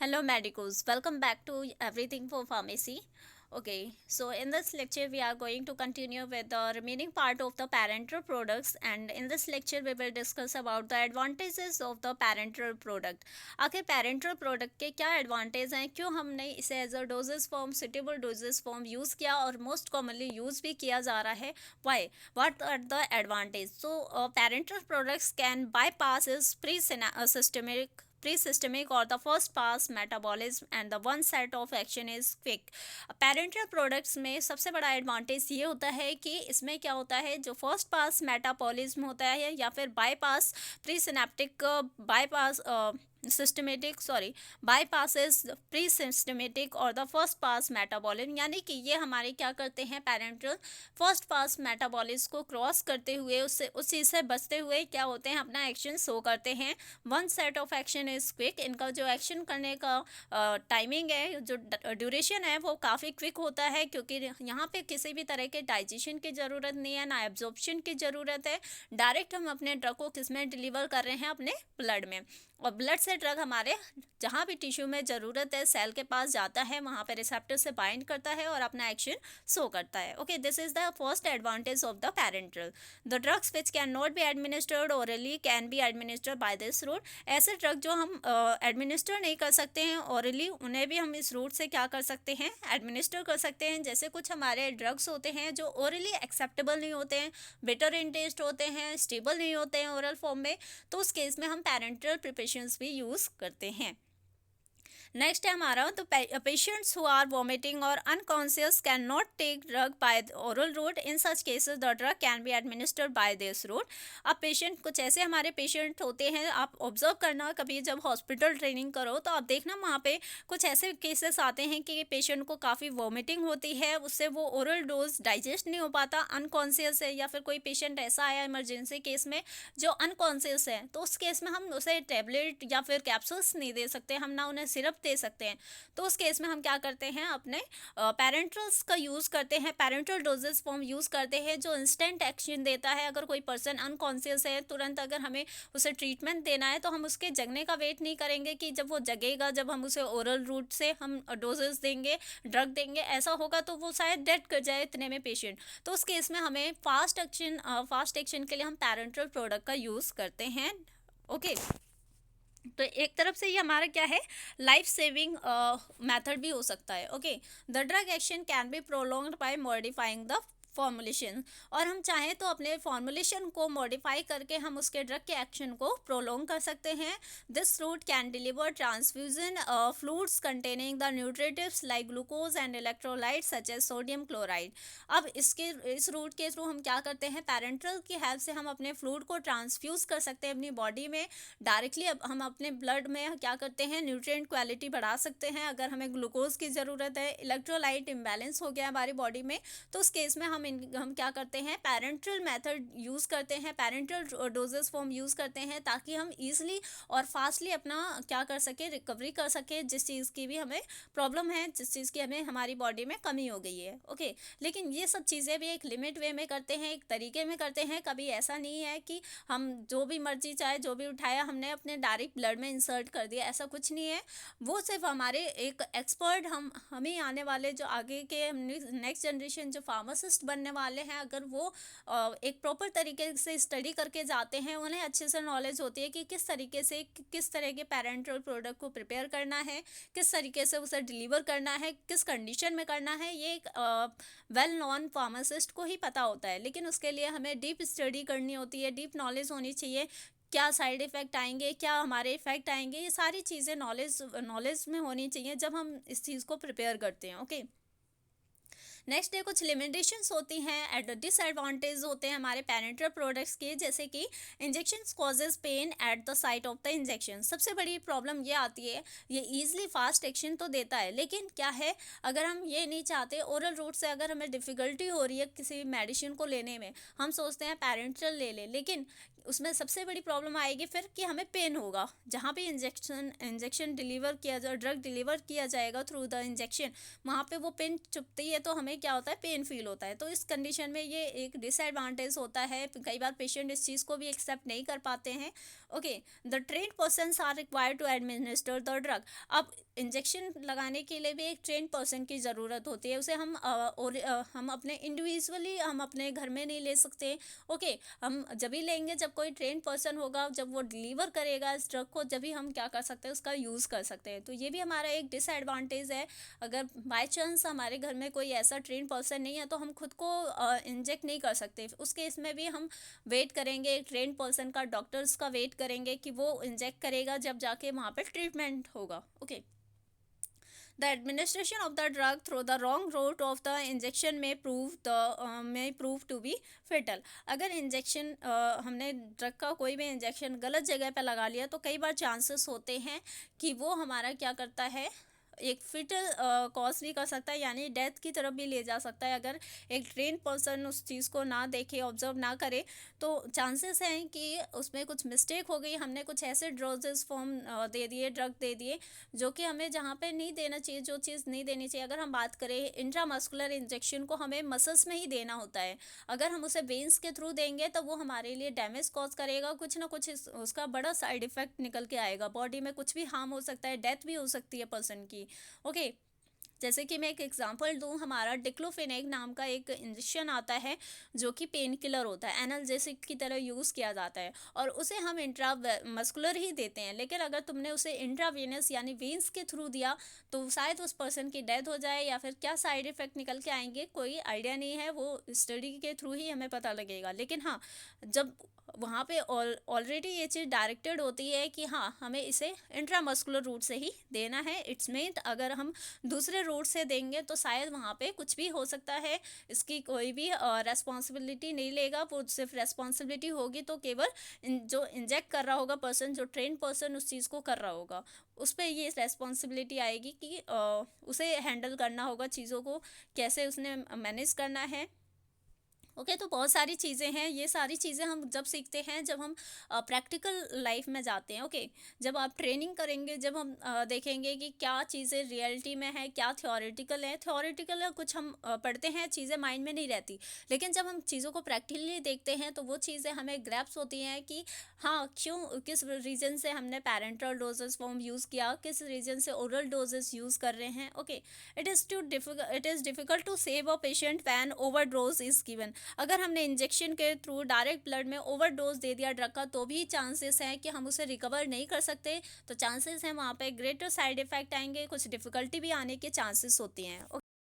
Hello medicos, welcome back to Everything for Pharmacy. Okay, so in this lecture we are going to continue with the remaining part of the parenteral products, and in this lecture we will discuss about the advantages of the parenteral product. आखिर parenteral product के क्या advantage हैं, क्यों हमने इसे as a dosage form, suitable dosage form use किया और most commonly use भी किया जा रहा है. Why? What are the advantages? So parenteral products can bypass its pre-systemic or the first pass metabolism, and the one set of action is quick. Parental products में सबसे बड़ा एडवांटेज ये होता है कि इसमें क्या होता है, जो फर्स्ट पास मेटाबॉलिज्म होता है या फिर bypass pre synaptic bypass systematic sorry bypasses pre systematic और द फर्स्ट पास मेटाबॉलिज्म, यानी कि ये हमारे क्या करते हैं, पेरेंटल फर्स्ट पास मेटाबॉलिज्म को क्रॉस करते हुए उससे उस चीज़ से बचते हुए क्या होते हैं, अपना एक्शन शो करते हैं. One set of action is quick. इनका जो एक्शन करने का टाइमिंग है, जो ड्यूरेशन है, वो काफ़ी क्विक होता है, क्योंकि यहाँ पे किसी भी तरह के डाइजेशन की ज़रूरत नहीं है, ना एब्जॉर्प्शन की ज़रूरत है. डायरेक्ट हम अपने ड्रग को किस में डिलीवर कर रहे हैं, अपने ब्लड में. और ब्लड से ड्रग हमारे जहाँ भी टिश्यू में ज़रूरत है सेल के पास जाता है, वहाँ पे रिसेप्टर से बाइंड करता है और अपना एक्शन शो करता है. Okay, this is the first advantage of the parental. The drugs which can not be administered orally can be administered by this route. ऐसे ड्रग जो हम एडमिनिस्टर नहीं कर सकते हैं ओरली, उन्हें भी हम इस रूट से क्या कर सकते हैं, एडमिनिस्टर कर सकते हैं. जैसे कुछ हमारे ड्रग्स होते हैं जो ओरली एक्सेप्टेबल नहीं होते हैं, बिटर इन टेस्ट होते हैं, स्टेबल नहीं होते हैं ओरल फॉर्म में, तो उस केस में हम पेरेंटल प्रिपरेशंस भी यूज़ करते हैं. नेक्स्ट है हमारा, तो पेशेंट्स हु आर वॉमिटिंग और unconscious can not take drug by oral route. In such cases the drug can be administered by this route. अब पेशेंट, कुछ ऐसे हमारे पेशेंट होते हैं, आप ऑब्जर्व करना कभी जब हॉस्पिटल ट्रेनिंग करो तो आप देखना वहाँ पे कुछ ऐसे केसेस आते हैं कि पेशेंट को काफ़ी वॉमिटिंग होती है, उससे वो ओरल डोज डाइजेस्ट नहीं हो पाता, अनकॉन्शियस है, या फिर कोई पेशेंट ऐसा आया इमरजेंसी केस में जो अनकॉन्शियस है, तो उस केस में हम उसे टेबलेट या फिर कैप्सूल्स नहीं दे सकते, हम ना उन्हें सिरप दे सकते हैं. तो उस केस में हम क्या करते हैं, अपने पेरेंटल्स का यूज़ करते हैं, पेरेंटल डोजेस फॉर्म यूज़ करते हैं, जो इंस्टेंट एक्शन देता है. अगर कोई पर्सन अनकॉन्शियस है, तुरंत अगर हमें उसे ट्रीटमेंट देना है तो हम उसके जगने का वेट नहीं करेंगे कि जब वो जगेगा, जब हम उसे ओरल रूट से हम डोजेस देंगे, ड्रग देंगे, ऐसा होगा तो वो शायद डेड कर जाए इतने में पेशेंट. तो उस केस में हमें फास्ट एक्शन के लिए हम पेरेंटल प्रोडक्ट का यूज़ करते हैं. ओके, तो एक तरफ से ये हमारा क्या है, लाइफ सेविंग मेथड भी हो सकता है. Okay, the drug action can be prolonged by modifying the formulation. और हम चाहें तो अपने फॉर्मुलेशन को मॉडिफाई करके हम उसके ड्रग के एक्शन को प्रोलॉन्ग कर सकते हैं. This route can deliver transfusion fluids containing the nutritives like glucose and electrolyte such as sodium chloride. अब इस रूट के थ्रू हम क्या करते हैं, पेरेंटल की हेल्प से हम अपने फ्लूइड को ट्रांसफ्यूज कर सकते हैं अपनी बॉडी में डायरेक्टली. अब हम अपने ब्लड में क्या करते हैं, न्यूट्रिएंट क्वालिटी बढ़ा सकते हैं. अगर हमें ग्लूकोज की ज़रूरत है, इलेक्ट्रोलाइट इम्बैलेंस हो गया हमारी बॉडी में, तो उस केस में हम क्या करते हैं, पेरेंटल मेथड यूज़ करते हैं, पेरेंटल डोजेस फॉर्म यूज़ करते हैं, ताकि हम ईजिली और फास्टली अपना क्या कर सके, रिकवरी कर सके, जिस चीज़ की भी हमें प्रॉब्लम है, जिस चीज़ की हमें हमारी बॉडी में कमी हो गई है. ओके, लेकिन ये सब चीज़ें भी एक लिमिट वे में करते हैं, एक तरीके में करते हैं. कभी ऐसा नहीं है कि हम जो भी मर्जी चाहे जो भी उठाया हमने अपने डायरेक्ट ब्लड में इंसर्ट कर दिया, ऐसा कुछ नहीं है. वो सिर्फ हमारे एक एक्सपर्ट, हमें आने वाले जो आगे के नेक्स्ट जनरेशन जो फार्मासिस्ट बनने वाले हैं, अगर वो एक प्रॉपर तरीके से स्टडी करके जाते हैं, उन्हें अच्छे से नॉलेज होती है कि किस तरीके से किस तरह के पेरेंटल प्रोडक्ट को प्रिपेयर करना है, किस तरीके से उसे डिलीवर करना है, किस कंडीशन में करना है. ये एक वेल नॉन फार्मासिस्ट को ही पता होता है, लेकिन उसके लिए हमें डीप स्टडी करनी होती है, डीप नॉलेज होनी चाहिए. क्या साइड इफ़ेक्ट आएंगे, क्या हमारे इफ़ेक्ट आएंगे, ये सारी चीज़ें नॉलेज में होनी चाहिए जब हम इस चीज़ को प्रिपेयर करते हैं. ओके, नेक्स्ट डे कुछ लिमिटेशंस होती हैं, एट डिसएडवांटेज होते हैं हमारे पेरेंटल प्रोडक्ट्स के, जैसे कि injection causes pen at the site of the injection. सबसे बड़ी प्रॉब्लम ये आती है, ये ईजिली फास्ट एक्शन तो देता है, लेकिन क्या है, अगर हम ये नहीं चाहते ओरल रूट से, अगर हमें डिफ़िकल्टी हो रही है किसी मेडिसिन को लेने में, हम सोचते हैं पेरेंटल ले लें, लेकिन उसमें सबसे बड़ी प्रॉब्लम आएगी फिर कि हमें पेन होगा. जहाँ भी इंजेक्शन डिलीवर किया जाए, ड्रग डिलीवर किया जाएगा थ्रू द इंजेक्शन, वहाँ पे वो पेन चुभती है, तो हमें क्या होता है, पेन फील होता है. तो इस कंडीशन में ये एक डिसएडवांटेज होता है. कई बार पेशेंट इस चीज़ को भी एक्सेप्ट नहीं कर पाते हैं. Okay, the trained persons are required to administer the drug. अब इंजेक्शन लगाने के लिए भी एक ट्रेन पर्सन की ज़रूरत होती है, उसे हम अपने इंडिविजुअली हम अपने घर में नहीं ले सकते। ओके, हम जब भी लेंगे जब कोई ट्रेन पर्सन होगा, जब वो डिलीवर करेगा इस ड्रग को, जब भी हम क्या कर सकते हैं, उसका यूज़ कर सकते हैं। तो ये भी हमारा एक डिसएडवांटेज है। अगर बाय चांस हमारे घर में कोई ऐसा ट्रेन पर्सन नहीं है तो हम खुद को इंजेक्ट नहीं कर सकते। उस केस में भी हम वेट करेंगे एक ट्रेन पर्सन का, डॉक्टर्स का वेट करेंगे कि वो इंजेक्ट करेगा, जब जाके वहाँ पे ट्रीटमेंट होगा। Okay, the administration of the drug through the wrong route of the injection में प्रूव टू बी फेटल। अगर इंजेक्शन हमने ड्रग का कोई भी इंजेक्शन गलत जगह पर लगा लिया तो कई बार चांसेस होते हैं कि वो हमारा क्या करता है, एक फिटल कॉज भी कर सकता है, यानी डेथ की तरफ भी ले जा सकता है। अगर एक ट्रेन पर्सन उस चीज़ को ना देखे, ऑब्जर्व ना करे, तो चांसेस हैं कि उसमें कुछ मिस्टेक हो गई, हमने कुछ ऐसे डोजेस फॉर्म दे दिए, ड्रग दे दिए जो कि हमें जहाँ पे नहीं देना चाहिए, जो चीज़ नहीं देनी चाहिए। अगर हम बात करें इंट्रामस्कुलर इंजेक्शन को हमें मसल्स में ही देना होता है, अगर हम उसे वेन्स के थ्रू देंगे तो वो हमारे लिए डैमेज कॉज करेगा, कुछ ना कुछ उसका बड़ा साइड इफेक्ट निकल के आएगा, बॉडी में कुछ भी हार्म हो सकता है, डेथ भी हो सकती है पर्सन की। ओके, जैसे कि मैं एक एग्जांपल दूं, हमारा डिक्लोफेनेक नाम का एक इंजेक्शन आता है जो कि पेन किलर होता है, एनाल्जेसिक की तरह यूज़ किया जाता है, और उसे हम इंट्रा मस्कुलर ही देते हैं। लेकिन अगर तुमने उसे इंट्रावेनस यानी वेन्स के थ्रू दिया तो शायद उस पर्सन की डेथ हो जाए, या फिर क्या साइड इफ़ेक्ट निकल के आएंगे कोई आइडिया नहीं है, वो स्टडी के थ्रू ही हमें पता लगेगा। लेकिन हाँ, जब वहाँ पे ऑलरेडी ये चीज़ डायरेक्टेड होती है कि हाँ हमें इसे इंट्रामस्कुलर रूट से ही देना है, इट्स मीन अगर हम दूसरे रूट से देंगे तो शायद वहाँ पे कुछ भी हो सकता है, इसकी कोई भी रेस्पॉन्सिबिलिटी नहीं लेगा। वो सिर्फ रेस्पॉन्सिबिलिटी होगी तो केवल जो इंजेक्ट कर रहा होगा पर्सन, जो ट्रेन पर्सन उस चीज़ को कर रहा होगा, उस पर ये रेस्पॉन्सिबिलिटी आएगी कि उसे हैंडल करना होगा चीज़ों को, कैसे उसने मैनेज करना है। ओके, तो बहुत सारी चीज़ें हैं, ये सारी चीज़ें हम जब सीखते हैं जब हम प्रैक्टिकल लाइफ में जाते हैं। ओके, जब आप ट्रेनिंग करेंगे, जब हम देखेंगे कि क्या चीज़ें रियलिटी में है, क्या थ्योरेटिकल है। थ्योरेटिकल है, कुछ हम पढ़ते हैं, चीज़ें माइंड में नहीं रहती, लेकिन जब हम चीज़ों को प्रैक्टिकली देखते हैं तो वो चीज़ें हमें ग्रैप्स होती हैं कि हाँ क्यों, किस रीज़न से हमने पैरेंटल डोजेस फॉर्म यूज़ किया, किस रीज़न से ओरल डोजेस यूज़ कर रहे हैं। Okay, it is difficult to save a patient when overdose is given. अगर हमने इंजेक्शन के थ्रू डायरेक्ट ब्लड में ओवरडोज दे दिया ड्रग का तो भी चांसेस हैं कि हम उसे रिकवर नहीं कर सकते, तो चांसेस हैं वहाँ पे ग्रेटर साइड इफेक्ट आएंगे, कुछ डिफिकल्टी भी आने के चांसेस होती हैं।